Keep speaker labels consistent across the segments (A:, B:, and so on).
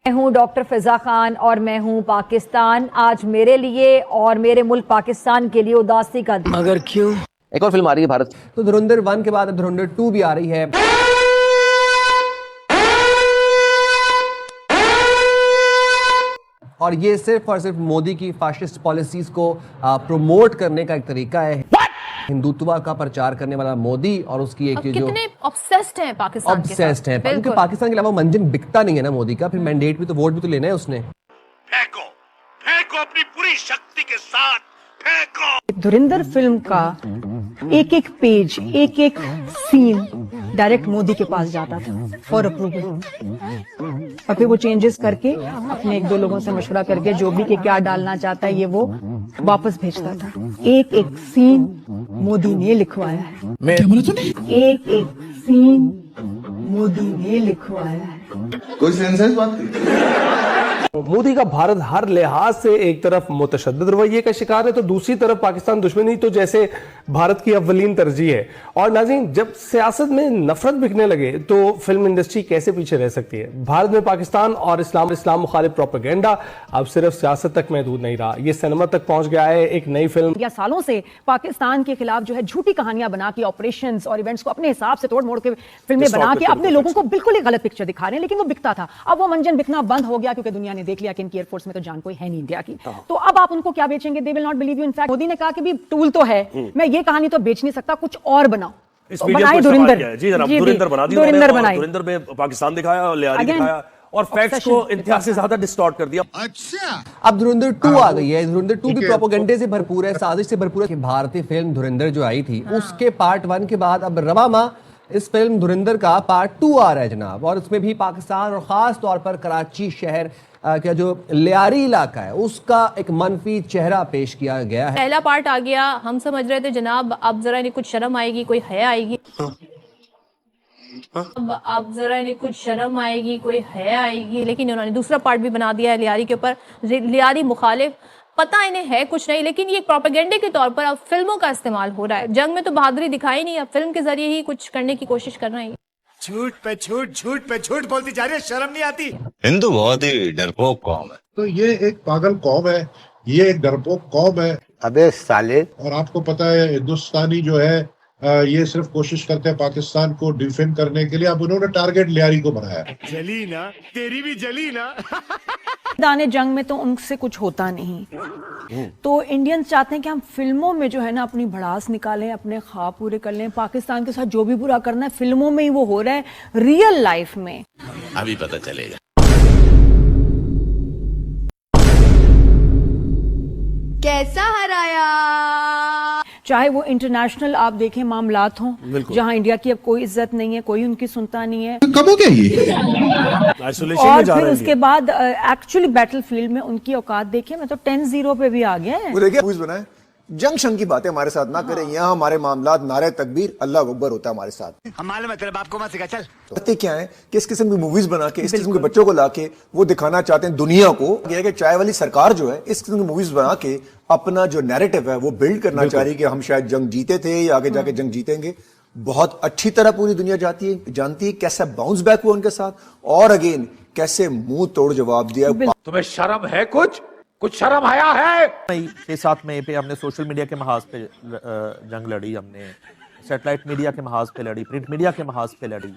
A: मैं हूँ डॉक्टर फिजा खान और मैं हूँ पाकिस्तान। आज मेरे लिए और मेरे मुल्क पाकिस्तान के लिए उदासी का दिन।
B: मगर क्यों?
C: एक और फिल्म आ रही है भारत।
D: तो धुरंधर 1 के बाद अब धुरंधर 2 भी आ रही है। और ये सिर्फ और सिर्फ मोदी की फाशिस्ट पॉलिसीज को प्रमोट करने का एक तरीका है। हिंदुत्व का प्रचार करने वाला मोदी और उसकी एक जो
E: कितने ऑब्सेस्ड हैं पाकिस्तान के साथ।
D: ऑब्सेस्ड है, क्योंकि पाकिस्तान के अलावा मंजन बिकता नहीं है ना मोदी का। फिर मैंडेट भी तो, वोट भी तो लेना है उसने।
F: फेंको फेंको अपनी पूरी शक्ति के साथ फेंको।
G: धुरंधर फिल्म का एक एक पेज, एक एक सीन डायरेक्ट मोदी के पास जाता था फॉर अप्रूवल, और फिर वो चेंजेस करके अपने एक दो लोगों से मशवरा करके जो भी कि क्या डालना चाहता है ये वो वापस भेजता था। एक एक सीन मोदी ने लिखवाया है। एक एक सीन मोदी ने लिखवाया है।
H: कोई सेंस है इस बात की?
I: मोदी का भारत हर लिहाज से एक तरफ मुतशद्दिद रवैये का शिकार है तो दूसरी तरफ पाकिस्तान दुश्मनी तो जैसे भारत की अव्वलीन तरजीह है। और नाज़रीन, जब सियासत में नफरत बिकने लगे तो फिल्म इंडस्ट्री कैसे पीछे रह सकती है। भारत में पाकिस्तान और इस्लाम मुखालिफ प्रोपेगेंडा अब सिर्फ सियासत तक महदूद नहीं रहा, ये सिनेमा तक पहुंच गया है। एक नई फिल्म
G: या सालों से पाकिस्तान के खिलाफ जो है झूठी कहानियां बना के, ऑपरेशंस और इवेंट्स को अपने हिसाब से तोड़ मोड़ के फिल्में बना के अपने लोगों को बिल्कुल एक गलत पिक्चर दिखा रहे हैं, लेकिन वो बिकता था। अब वो मंजन बिकना बंद हो गया क्योंकि दुनिया ने देख लिया कि इनकी एयरफोर्स में तो जान कोई है नहीं इंडिया की। तो अब आप उनको क्या बेचेंगे? They will not believe you. In fact Modi ने कहा कि भी टूल तो है, मैं ये कहानी तो बेच नहीं सकता, कुछ और बनाओ।
F: बनाए धुरंधर। जी जनाब, धुरंधर बना दिया। धुरंधर में पाकिस्तान दिखाया और लियारी दिखाया और फैक्ट्स को इंतहा से ज्यादा डिस्टॉर्ट कर दिया।
H: अच्छा,
D: अब धुरंधर 2 आ गई है। धुरंधर 2 भी प्रोपेगेंडे से भरपूर है, साजिश से भरपूर है। कि भारतीय फिल्म धुरंधर जो आई थी उसके पार्ट 1 के बाद अब रवामा इस फिल्म धुरंधर का पार्ट 2 आ रहा है जनाब। और उसमें भी पाकिस्तान और खास तौर पर कराची शहर का जो लियारी इलाका है उसका एक मनफी चेहरा पेश किया गया है।
E: पहला पार्ट आ गया, हम समझ रहे थे जनाब अब जरा इन्हें कुछ शर्म आएगी, कोई हया आएगी। अब जरा इन्हें कुछ शर्म आएगी, कोई हया आएगी, लेकिन उन्होंने दूसरा पार्ट भी बना दिया है लियारी के ऊपर। लियारी मुखालिफ, पता इन्हें है कुछ नहीं, लेकिन ये प्रोपेगेंडे के तौर पर अब फिल्मों का इस्तेमाल हो रहा है। जंग में तो बहादुरी दिखाई नहीं, अब फिल्म के जरिए ही कुछ करने की कोशिश कर रहे हैं।
F: झूठ पे झूठ बोलती जा रही है, शर्म नहीं आती।
H: हिंदू बहुत ही डरपोक कौम है।
J: तो ये एक पागल कौम है, ये एक डरपोक कौम है।
C: अबे साले।
J: और आपको पता है हिंदुस्तानी जो है ये सिर्फ कोशिश करते हैं पाकिस्तान को डिफेंड करने के लिए। अब उन्होंने टारगेट लियारी को बनाया।
F: जली ना, तेरी भी जली ना।
G: दाने जंग में तो उनसे कुछ होता नहीं, तो इंडियंस चाहते हैं कि हम फिल्मों में जो है ना अपनी भड़ास निकालें, अपने ख्वाब पूरे कर लें। पाकिस्तान के साथ जो भी बुरा करना है फिल्मों में ही वो हो रहा है, रियल लाइफ में
H: अभी पता चलेगा।
E: कैसा हराया?
G: चाहे वो इंटरनेशनल आप देखें मामलात हों जहां इंडिया की अब कोई इज्जत नहीं है, कोई उनकी सुनता नहीं है।
J: कब हो गया ये?
G: और फिर उसके बाद एक्चुअली बैटलफील्ड में उनकी औकात देखिए, मैं तो 10-0 पे भी आ गया है।
K: वो देखिए जंग शंग की बातें हमारे साथ ना करें। यहाँ हमारे मामलात नारे तकबीर अल्लाह अकबर होता है हमारे साथ।
F: हम मालूम है तेरे बाप को मत सिखा। चल
K: करते क्या है कि इस किस्म की मूवीज बना के, इस किस्म के बच्चों को लाके वो दिखाना चाहते हैं दुनिया को कि चाय वाली सरकार जो है इस किस्म की मूवीज बना के अपना जो नैरेटिव है वो बिल्ड करना चाह रही है कि हम शायद जंग जीते थे या आगे जाके जंग जीतेंगे। बहुत अच्छी तरह पूरी दुनिया जानती है कैसा बाउंस बैक हुआ उनके साथ, और अगेन कैसे मुंह तोड़ जवाब दिया।
F: तुम्हें शर्म है? कुछ शर्म आया है?
C: 6-7 मई पे हमने सोशल मीडिया के महाज पे जंग लड़ी, हमने सैटेलाइट मीडिया के महाज पे लड़ी, प्रिंट मीडिया के महाज पे लड़ी।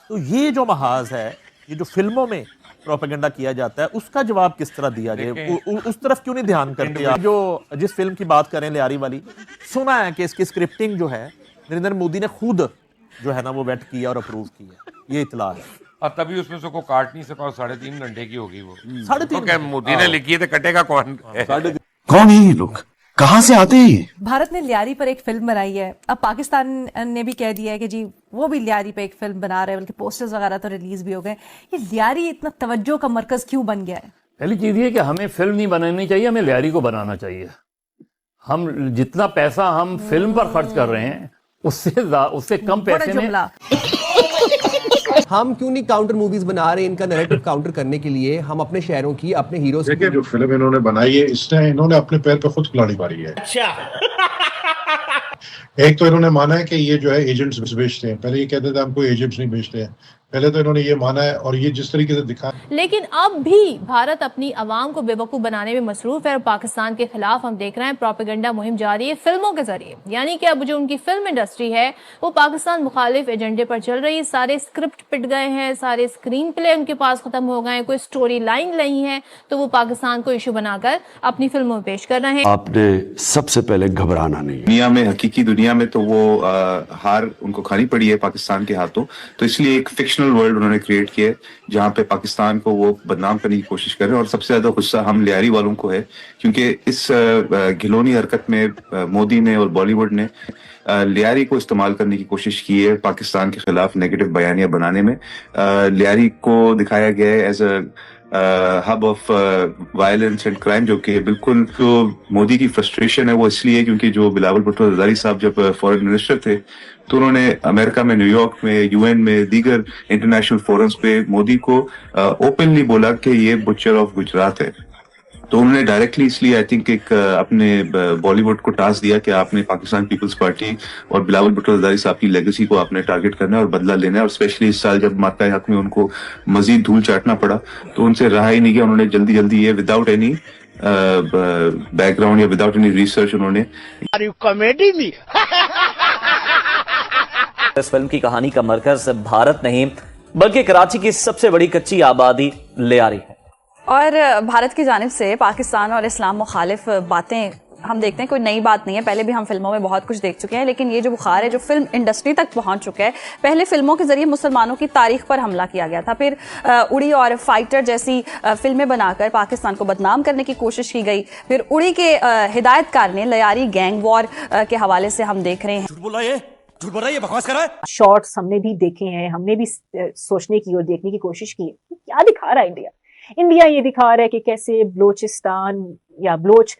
C: तो ये जो महाज है, ये जो फिल्मों में प्रोपेगेंडा किया जाता है उसका जवाब किस तरह दिया जाए, उस तरफ क्यों नहीं ध्यान करते आप? जो जिस फिल्म की बात करें लियारी वाली, सुना है कि इसकी स्क्रिप्टिंग जो है नरेंद्र मोदी ने खुद जो है ना वो वेट किया और अप्रूव किया, ये इतला है।
L: और तभी उसमें से को काट नहीं सका, 3.5 घंटे की होगी वो।
C: 3.5
L: मोदी ने लिखी है तो कटेगा कौन?
H: कौन है ये लोग, कहाँ से आते हैं?
M: भारत ने लियारी पर एक फिल्म बनाई है, अब पाकिस्तान ने भी कह दिया है कि जी वो भी लियारी पे एक फिल्म बना रहे हैं, बल्कि पोस्टर्स वगैरह तो रिलीज भी हो गए। ये लियारी इतना तवज्जो का मरकज क्यों बन गया है?
N: पहली चीज ये कि हमें फिल्म नहीं बनानी चाहिए, हमें लियारी को बनाना चाहिए। हम जितना पैसा हम फिल्म पर खर्च कर रहे हैं उससे कम पैसे में
D: हम क्यों नहीं काउंटर मूवीज बना रहे इनका नैरेटिव काउंटर करने के लिए? हम अपने शहरों की, अपने हीरो से।
J: देखिए जो फिल्म इन्होंने बनाई है इसने इन्होंने अपने पैर पे खुद कुल्हाड़ी मारी है।
F: अच्छा
J: एक तो इन्होंने माना है कि ये जो है एजेंट्स बेचते हैं। पहले ये कहते थे हम कोई एजेंट्स नहीं बेचते हैं, पहले तो इन्होंने ये माना है और ये जिस तरीके से दिखा।
E: लेकिन अब भी भारत अपनी आवाम को बेवकूफ बनाने में मसरूफ है और पाकिस्तान के खिलाफ हम देख रहे हैं प्रोपेगेंडा मुहिम जारी है फिल्मों के जरिए। यानी कि अब जो उनकी फिल्म इंडस्ट्री है वो पाकिस्तान मुखालिफ एजेंडे पर चल रही है। सारे स्क्रिप्ट पिट गए हैं, सारे स्क्रीन प्ले उनके पास खत्म हो गए हैं, कोई स्टोरी लाइन नहीं है, तो वो पाकिस्तान को इशू बनाकर अपनी फिल्मों में पेश कर रहे हैं।
H: आपने सबसे पहले घबराना नहीं।
B: दुनिया में, हकीकी दुनिया में तो वो हार उनको खानी पड़ी है पाकिस्तान के हाथों, तो इसलिए एक फिक्शनल वर्ल्ड उन्होंने क्रिएट किया है जहां पे पाकिस्तान को वो बदनाम करने की कोशिश कर रहे हैं। और सबसे ज्यादा गुस्सा हम लियारी वालों को है क्योंकि इस घिनौनी हरकत में मोदी ने और बॉलीवुड ने लियारी को इस्तेमाल करने की कोशिश की है पाकिस्तान के खिलाफ नेगेटिव बयानियां बनाने में। लियारी को दिखाया गया है as a hub of violence and crime, जो कि बिल्कुल जो मोदी की फ्रस्ट्रेशन है वो इसलिए क्योंकि जो बिलावल भुट्टो जरदारी साहब जब फॉरेन मिनिस्टर थे तो उन्होंने अमेरिका में, न्यूयॉर्क में, यूएन में, दीगर इंटरनेशनल फोरम्स पे मोदी को ओपनली बोला कि ये बुचर ऑफ गुजरात है। तो उन्होंने डायरेक्टली इसलिए आई थिंक एक अपने बॉलीवुड को टास्क दिया कि आपने पाकिस्तान पीपल्स पार्टी और बिलावल भुट्टो जरदारी साहब की लेगेसी को आपने टारगेट करना है और बदला लेना है। और स्पेशली इस साल जब मातहत हक में उनको मजीद धूल चाटना पड़ा तो उनसे रहा ही नहीं गया। उन्होंने जल्दी जल्दी ये विदाउट एनी बैकग्राउंड या विदाउट एनी रिसर्च उन्होंने
O: कॉमेडी में इस फिल्म की कहानी का मरकज भारत नहीं बल्कि कराची की सबसे बड़ी कच्ची आबादी लियारी है।
P: और भारत की जानिब से पाकिस्तान और इस्लाम मुखालिफ बातें हम देखते हैं, कोई नई बात नहीं है, पहले भी हम फिल्मों में बहुत कुछ देख चुके हैं। लेकिन ये जो बुखार है जो फिल्म इंडस्ट्री तक पहुंच चुका है, पहले फिल्मों के जरिए मुसलमानों की तारीख पर हमला किया गया था, फिर उड़ी और फाइटर जैसी फिल्में बनाकर पाकिस्तान को बदनाम करने की कोशिश की गई, फिर उड़ी के हिदायतकार ने लियारी गैंग वॉर के हवाले से हम देख रहे हैं।
Q: ये बकवास कर रहा है। शॉर्ट्स हमने भी देखे हैं, हमने भी सोचने की और देखने की कोशिश की है क्या दिखा रहा है इंडिया। इंडिया ये दिखा रहा है कि कैसे बलोचिस्तान या बलोच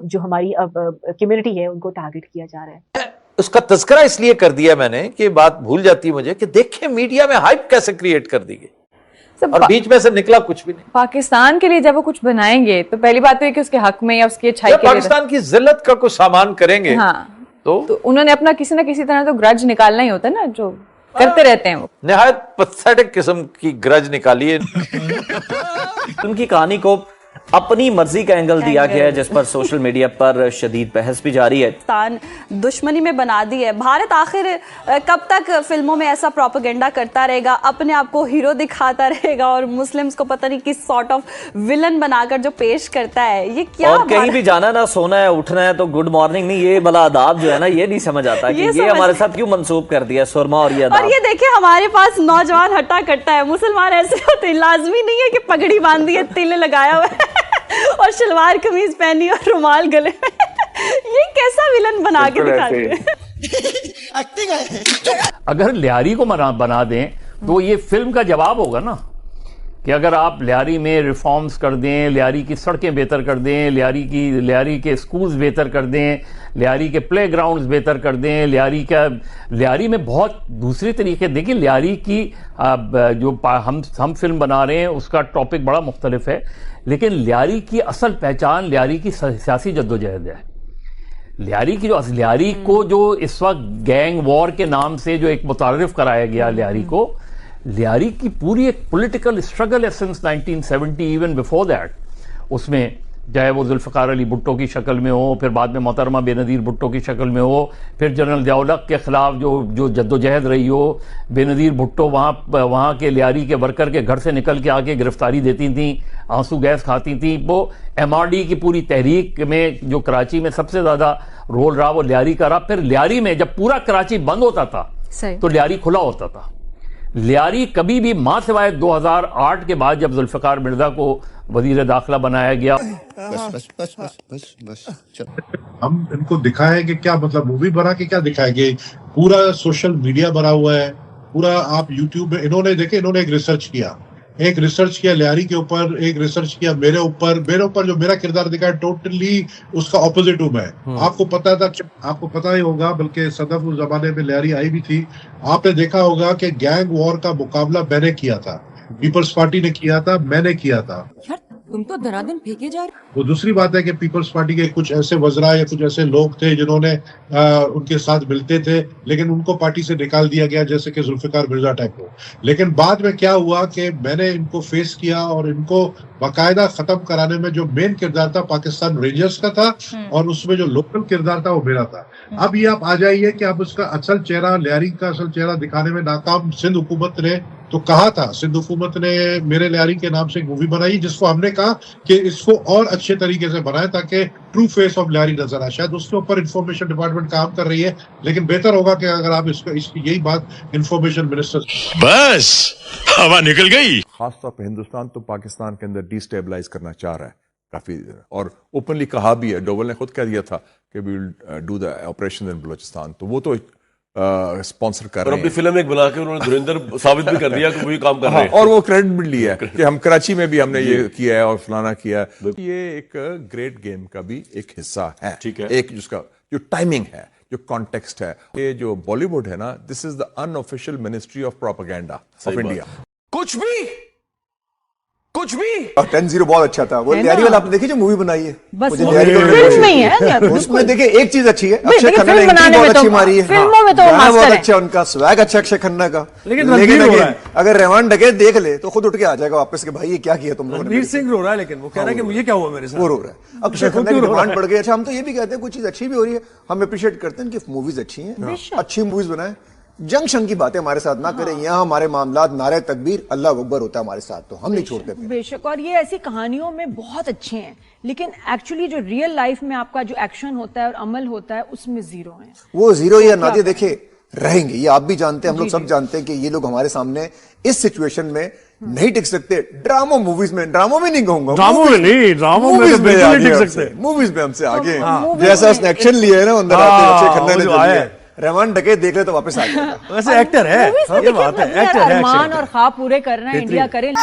Q: जो हमारी कम्युनिटी है उनको टारगेट किया जा रहा है।
R: उसका तज़किरा इसलिए कर दिया मैंने कि बात भूल जाती है मुझे कि देखें मीडिया में हाइप कैसे क्रिएट कर दी गई और बीच में से निकला कुछ भी नहीं।
S: पाकिस्तान के लिए जब वो कुछ बनाएंगे तो पहली बात तो है कि उसके हक में या उसकी अच्छाई के लिए
R: पाकिस्तान की जिल्लत का कुछ सामान करेंगे।
S: हाँ, तो उन्होंने अपना किसी ना किसी तरह तो ग्रज निकालना ही होता है ना, जो करते रहते हैं वो।
R: निहायत पैथेटिक किस्म की ग्रज निकाली है।
O: उनकी कहानी को अपनी मर्जी का एंगल दिया गया है जिस पर सोशल मीडिया पर शदीद बहस भी जारी है।
P: पाकिस्तान दुश्मनी में बना दी है। भारत आखिर कब तक फिल्मों में ऐसा प्रोपेगेंडा करता रहेगा, अपने आप को हीरो दिखाता रहेगा और मुस्लिम्स को पता नहीं किस सॉर्ट ऑफ विलन बनाकर जो पेश करता है, ये क्या।
O: और कहीं भी जाना ना, सोना है, उठना है तो गुड मॉर्निंग नहीं, ये भला आदाब जो है ना, ये नहीं समझ आता कि ये हमारे साथ क्यों मंसूब कर दिया सुरमा और ये आदाब।
P: और ये देखिए हमारे पास नौजवान हट्टा कट्टा है, मुसलमान ऐसे होते हैं, लाजमी नहीं है कि पगड़ी बांधी है, तिल लगाया हुआ है और शलवार कमीज पहनी और रुमाल गले में। ये कैसा विलन बना के दिखाते हैं।
N: अगर लियारी को बना दें तो ये फिल्म का जवाब होगा ना कि अगर आप लियारी में रिफॉर्म्स कर दें, लियारी की सड़कें बेहतर कर दें, लियारी के स्कूल्स बेहतर कर दें, लियारी के प्लेग्राउंड्स बेहतर कर दें, लियारी में बहुत दूसरे तरीके। देखिए लियारी की जो हम फिल्म बना रहे हैं उसका टॉपिक बड़ा मुख्तलिफ है, लेकिन लियारी की असल पहचान लियारी की सियासी जद्दोजहद है। लियारी को जो इस वक्त गैंग वॉर के नाम से जो एक मुतारिफ कराया गया लियारी की पूरी एक पॉलिटिकल स्ट्रगल है सिंस 1970, इवन बिफोर दैट। उसमें चाहे वो जुल्फ़िकार अली भुट्टो की शक्ल में हो, फिर बाद में मोहतरमा बेनज़ीर भुट्टो की शक्ल में हो, फिर जनरल ज़िया-उल-हक़ के खिलाफ जो जद्दोजहद रही हो, बेनज़ीर भुट्टो वहाँ के लियारी के वर्कर के घर से निकल के आके गिरफ्तारी देती थी, आंसू गैस खाती थी। वो MRD की पूरी तहरीक में जो कराची में सबसे ज़्यादा रोल रहा वो लियारी का रहा। फिर लियारी में जब पूरा कराची बंद होता था तो लियारी खुला होता था। लियारी कभी भी मां सिवाय 2008 के बाद जब जुल्फ़िकार मिर्जा को वजीर दाखिला बनाया गया।
J: बस हम इनको दिखाएं कि क्या मतलब मूवी बना के क्या दिखाएंगे। पूरा सोशल मीडिया भरा हुआ है, पूरा आप यूट्यूब में। इन्होंने एक रिसर्च किया लियारी के ऊपर, एक रिसर्च किया मेरे ऊपर जो मेरा किरदार दिखा है टोटली उसका ऑपोजिट हूं मैं। आपको पता ही होगा, बल्कि सदफ उस जमाने में लियारी आई भी थी। आपने देखा होगा कि गैंग वॉर का मुकाबला मैंने किया था, पीपल्स पार्टी ने किया था, मैंने किया था।
T: तुम तो धनाधन फेंके जा रहे।
J: वो दूसरी बात है कि पीपल्स पार्टी के कुछ ऐसे वज़रा या कुछ ऐसे लोग थे जिन्होंने उनके साथ मिलते थे, लेकिन उनको पार्टी से निकाल दिया गया, जैसे कि जुल्फिकार मिर्जा टाइप को। लेकिन बाद में क्या हुआ कि मैंने इनको फेस किया और इनको बाकायदा खत्म कराने में जो मेन किरदार था पाकिस्तान रेंजर्स का था और उसमें जो लोकल किरदार था वो मेरा था। अब ये आप आ जाइए कि अब उसका असल चेहरा, लियारी का असल चेहरा दिखाने में नाकाम सिंध हुकूमत ने तो कहा था। सिंध हुकूमत ने मेरे लियारी के नाम से एक मूवी बनाई जिसको हमने कहा कि इसको और अच्छे तरीके से बनाए ताकि ट्रू फेस ऑफ लियारी नजर आए। शायद उसके ऊपर इंफॉर्मेशन डिपार्टमेंट काम कर रही है, लेकिन बेहतर होगा कि अगर आप इसकी यही बात इंफॉर्मेशन मिनिस्टर
U: बस हवा निकल गई। खासतौर पर हिंदुस्तान तो पाकिस्तान के अंदर डिस्टेबलाइज करना चाह रहा है काफी, और ओपनली कहा भी है। डोवल ने खुद कह दिया था कि we will do the operation in Balochistan, तो वो तो स्पॉन्सर कर रहे हैं।
F: अपनी फिल्म एक बना के उन्होंने धुरंधर साबित भी कर दिया कि वही काम कर रहे हैं।
U: और वो क्रेडिट भी लिया है कि हम कराची में भी हमने ये किया है और फलाना किया है। ये एक ग्रेट गेम का भी एक हिस्सा है। ठीक है, एक जिसका जो टाइमिंग है, जो कॉन्टेक्स्ट है, ये जो बॉलीवुड है ना, this is the unofficial ministry of propaganda of India.
K: कुछ भी 10-0 बहुत अच्छा था। वो लियारी वाला आपने देखी जो मूवी बनाई है,
G: बस फिल्म में ही है।
K: उसमें देखिए एक चीज अच्छी है, अक्षय खन्ना ने एंट्री बहुत अच्छी मारी है,
G: फिल्मों में तो
K: गाना बहुत अच्छा, उनका स्वैग अच्छा अक्षय खन्ना का। लेकिन अगर रहमान डकैत देख ले तो खुद उठ के आ जाएगा वापस कि भाई ये क्या किया तुम लोगों ने।
F: रणवीर सिंह रो रहा है, लेकिन वो कह रहा है कि मुझे क्या हुआ मेरे साथ।
K: वो रो रहा है, अक्षय खन्ना की डिमांड बढ़ गई। अच्छा, हम तो ये भी कहते हैं कोई चीज अच्छी भी हो रही है, हम अप्रिशिएट करते हैं कि मूवीज अच्छी हैं, अच्छी मूवीज बनाए। जंक्शन की बातें हमारे साथ ना करें। यहाँ हमारे मामलात नारे तकबीर अल्लाह अकबर होता है हमारे साथ, तो हम नहीं छोड़ते।
G: बेशक, और ये ऐसी कहानियों में बहुत अच्छे हैं, लेकिन एक्चुअली जो रियल लाइफ में आपका जो एक्शन होता है और अमल होता है उसमें जीरो है।
K: वो जीरो या नादिया देखे रहेंगे, ये आप भी जानते हैं, हम लोग सब जानते हैं कि ये लोग हमारे सामने इस सिचुएशन में नहीं टिक सकते। ड्रामो मूवीज में, ड्रामो में नहीं कहूंगा,
F: ड्रामो में नहीं, ड्रामो में तो बिल्कुल नहीं टिक सकते।
K: मूवीज में हमसे आगे जैसा उसने एक्शन लिया है ना, अंदर आते अक्षय खन्ना ने आया है, रहमान डकैत देख ले तो वापस आ जाएगा।
F: वैसे एक्टर है, ये बात है, एक्टर है।
G: अरमान और ख्वाब पूरे करना है, इंडिया करे।